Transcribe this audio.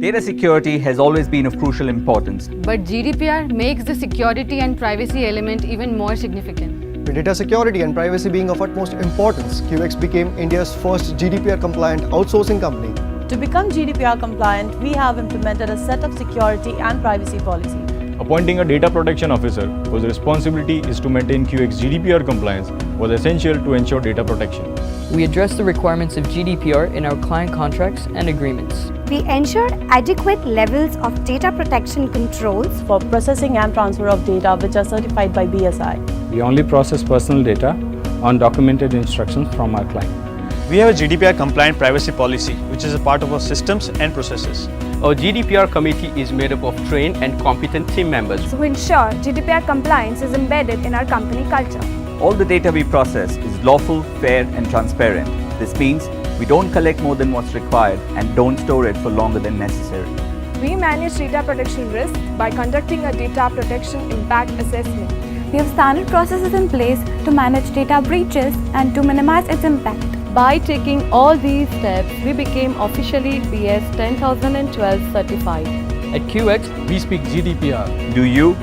Data security has always been of crucial importance. But GDPR makes the security and privacy element even more significant. With data security and privacy being of utmost importance, QX became India's first GDPR-compliant outsourcing company. To become GDPR compliant, we have implemented a set of security and privacy policy. Appointing a data protection officer whose responsibility is to maintain QX GDPR compliance was essential to ensure data protection. We address the requirements of GDPR in our client contracts and agreements. We ensured adequate levels of data protection controls For processing and transfer of data which are certified by BSI. We only process personal data on documented instructions from our client. We have a GDPR compliant privacy policy which is a part of our systems and processes. Our GDPR committee is made up of trained and competent team members to ensure GDPR compliance is embedded in our company culture. All the data we process is lawful, fair, and transparent. This means we don't collect more than what's required and don't store it for longer than necessary. We manage data protection risk by conducting a data protection impact assessment. We have standard processes in place to manage data breaches and to minimize its impact. By taking all these steps, we became officially BS 10012 certified. At QX, we speak GDPR. Do you?